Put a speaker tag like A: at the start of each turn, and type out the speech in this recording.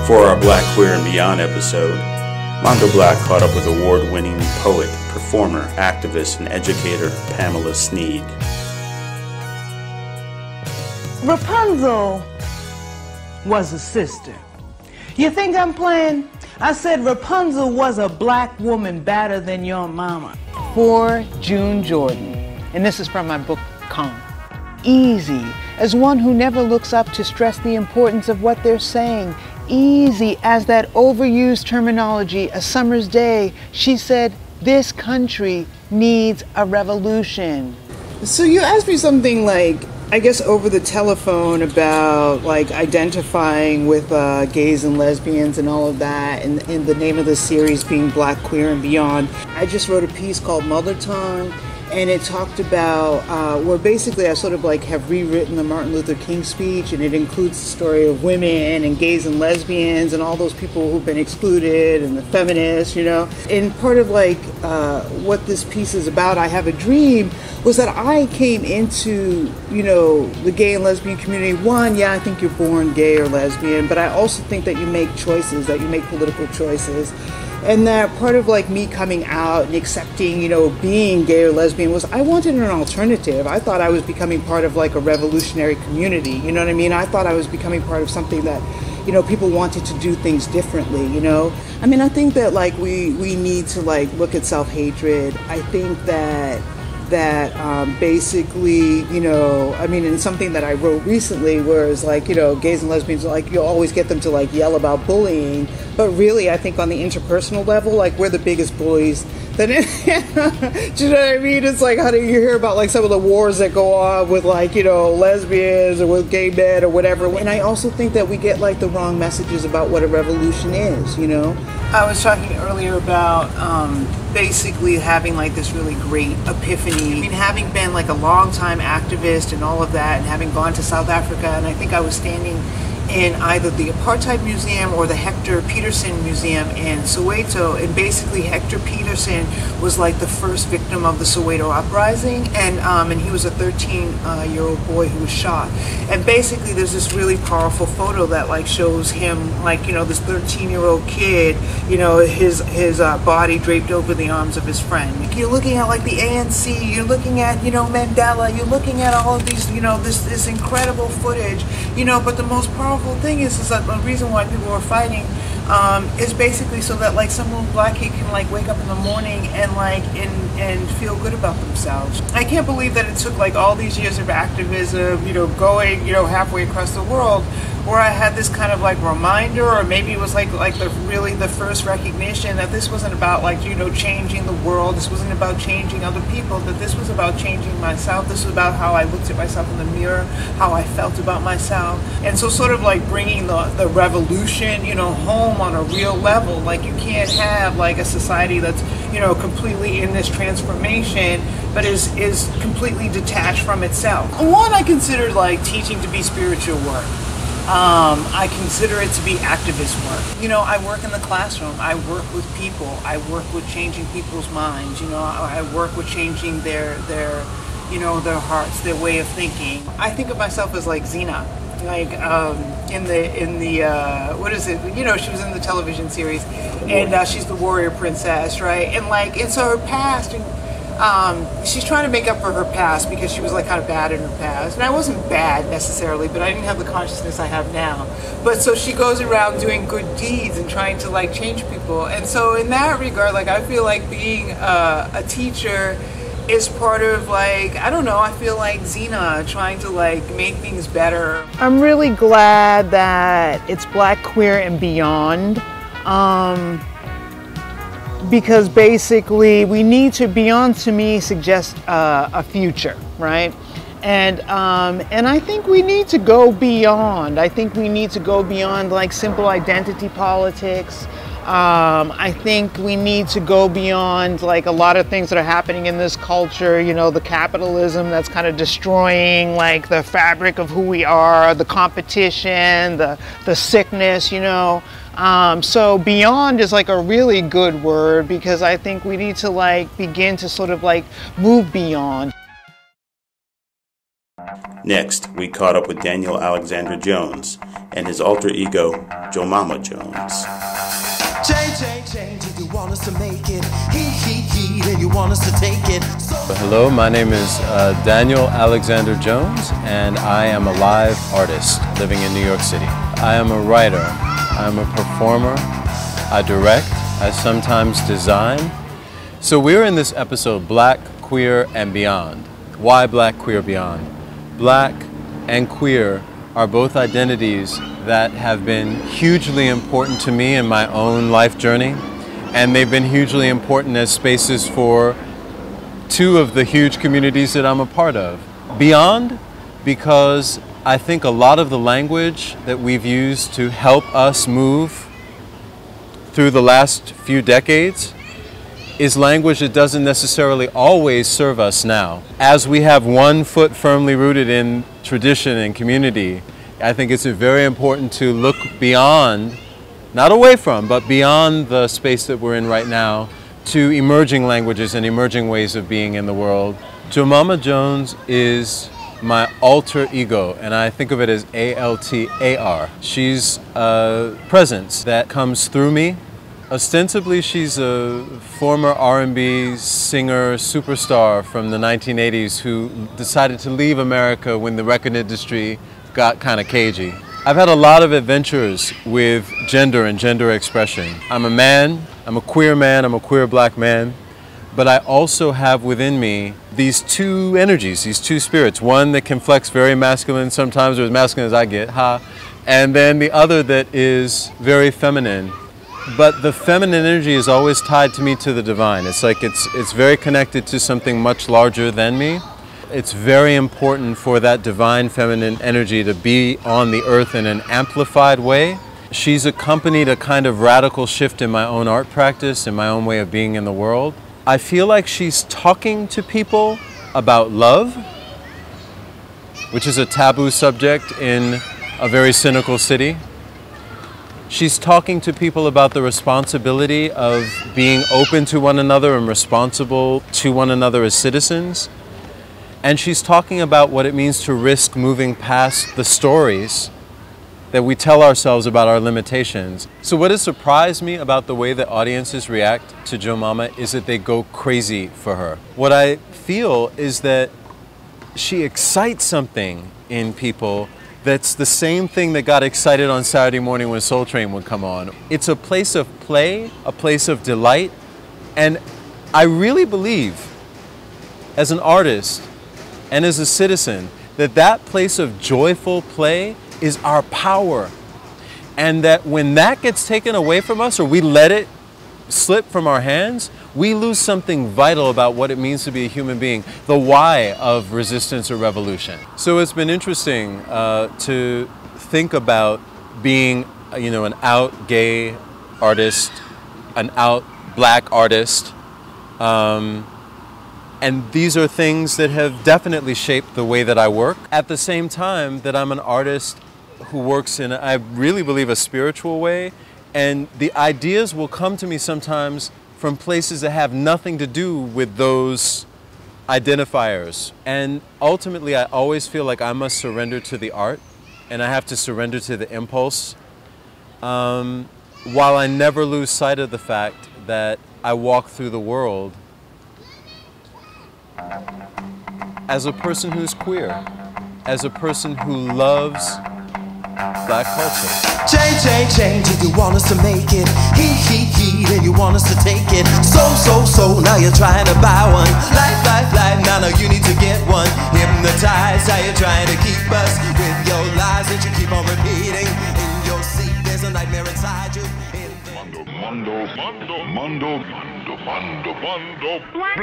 A: For our Black, Queer, and Beyond episode, Mondo Black caught up with award-winning poet, performer, activist, and educator Pamela Sneed.
B: Rapunzel was a sister. You think I'm playing? I said Rapunzel was a black woman badder than your mama. For June Jordan, and this is from my book, Calm. Easy, as one who never looks up to stress the importance of what they're saying. Easy as that overused terminology, a summer's day. She said, this country needs a revolution. So you asked me something like, I guess over the telephone about like identifying with gays and lesbians and all of that, and the name of the series being Black, Queer, and Beyond. I just wrote a piece called Mother Tongue, and it talked about where basically I sort of like have rewritten the Martin Luther King speech, and it includes the story of women and gays and lesbians and all those people who've been excluded and the feminists, you know. And part of like what this piece is about, I Have a Dream, was that I came into, you know, the gay and lesbian community. One, yeah, I think you're born gay or lesbian, but I also think that you make choices, that you make political choices. And that part of like me coming out and accepting, you know, being gay or lesbian was I wanted an alternative. I thought I was becoming part of like a revolutionary community, you know what I mean? I thought I was becoming part of something that, you know, people wanted to do things differently, you know? I mean, I think that like we need to like look at self-hatred. I think that basically, you know, I mean, in something that I wrote recently where it's like, you know, gays and lesbians, like, you'll always get them to like yell about bullying, but really I think on the interpersonal level, like, we're the biggest bullies. Then, do you know what I mean? It's like, how do you hear about like some of the wars that go on with like, you know, lesbians or with gay men or whatever? And I also think that we get like the wrong messages about what a revolution is, you know? I was talking earlier about basically having like this really great epiphany. I mean, having been like a long-time activist and all of that, and having gone to South Africa, and I think I was standing in either the Apartheid Museum or the Hector Peterson Museum in Soweto, and basically Hector Peterson was like the first victim of the Soweto uprising, and he was a 13-year-old boy who was shot. And basically there's this really powerful photo that like shows him, like, you know, this 13-year-old kid, you know, his body draped over the arms of his friend. Like, you're looking at like the ANC, you're looking at, you know, Mandela, you're looking at all of these, you know, this incredible footage, you know, but the most powerful thing is that the reason why people are fighting is basically so that like some little black kid can like wake up in the morning and like and feel good about themselves. I can't believe that it took like all these years of activism, you know, going, you know, halfway across the world, where I had this kind of like reminder, or maybe it was like really the first recognition that this wasn't about like, you know, changing the world. This wasn't about changing other people, that this was about changing myself. This was about how I looked at myself in the mirror, how I felt about myself. And so sort of like bringing the revolution, you know, home on a real level. Like, you can't have like a society that's, you know, completely in this transformation, but is completely detached from itself. One, I consider like teaching to be spiritual work. I consider it to be activist work. You know, I work in the classroom. I work with people. I work with changing people's minds. You know, I work with changing their you know, their hearts, their way of thinking. I think of myself as like Xena. Like in the what is it? You know, she was in the television series, and she's the warrior princess, right? And like, it's her past, and she's trying to make up for her past because she was like kind of bad in her past. And I wasn't bad necessarily, but I didn't have the consciousness I have now. But so she goes around doing good deeds and trying to like change people. And so in that regard, like, I feel like being a teacher is part of like, I don't know, I feel like Xena trying to like make things better. I'm really glad that it's Black, Queer, and Beyond. Because basically we need to, beyond to me suggests a future, right? And I think we need to go beyond. I think we need to go beyond like simple identity politics. I think we need to go beyond like a lot of things that are happening in this culture, you know, the capitalism that's kind of destroying like the fabric of who we are, the competition, the sickness, you know. So beyond is like a really good word, because I think we need to like begin to sort of like move beyond.
A: Next, we caught up with Daniel Alexander Jones and his alter ego, Jomama Jones.
C: Change if you want us to make it. He, and you want us to take it.
D: Hello, my name is Daniel Alexander Jones, and I am a live artist living in New York City. I am a writer, I am a performer, I direct, I sometimes design. So we're in this episode, Black, Queer, and Beyond. Why Black, Queer, Beyond? Black and queer are both identities that have been hugely important to me in my own life journey, and they've been hugely important as spaces for two of the huge communities that I'm a part of. Beyond, because I think a lot of the language that we've used to help us move through the last few decades is language that doesn't necessarily always serve us now. As we have one foot firmly rooted in tradition and community, I think it's very important to look beyond, not away from, but beyond the space that we're in right now to emerging languages and emerging ways of being in the world. Jomama Jones is my alter ego, and I think of it as A-L-T-A-R. She's a presence that comes through me. Ostensibly, she's a former R&B singer superstar from the 1980s who decided to leave America when the record industry got kind of cagey. I've had a lot of adventures with gender and gender expression. I'm a man, I'm a queer black man, but I also have within me these two energies, these two spirits. One that can flex very masculine sometimes, or as masculine as I get, and then the other that is very feminine. But the feminine energy is always tied to me to the divine. It's like it's very connected to something much larger than me. It's very important for that divine feminine energy to be on the earth in an amplified way. She's accompanied a kind of radical shift in my own art practice, in my own way of being in the world. I feel like she's talking to people about love, which is a taboo subject in a very cynical city. She's talking to people about the responsibility of being open to one another and responsible to one another as citizens. And she's talking about what it means to risk moving past the stories that we tell ourselves about our limitations. So what has surprised me about the way that audiences react to Jomama is that they go crazy for her. What I feel is that she excites something in people that's the same thing that got excited on Saturday morning when Soul Train would come on. It's a place of play, a place of delight, and I really believe, as an artist and as a citizen, that that place of joyful play is our power. And that when that gets taken away from us, or we let it slip from our hands, we lose something vital about what it means to be a human being, the why of resistance or revolution. So it's been interesting to think about being, an out gay artist, an out black artist, and these are things that have definitely shaped the way that I work. At the same time that I'm an artist who works in, I really believe, a spiritual way, and the ideas will come to me sometimes from places that have nothing to do with those identifiers. And ultimately, I always feel like I must surrender to the art, and I have to surrender to the impulse, while I never lose sight of the fact that I walk through the world as a person who's queer, as a person who loves black culture.
C: Change if you want us to make it. He, and you want us to take it. So, now you're trying to buy one. Life, now you need to get one. Hypnotized, how you're trying to keep us with your lies that you keep on repeating. In your seat, there's a nightmare inside you.
E: Mondo Black.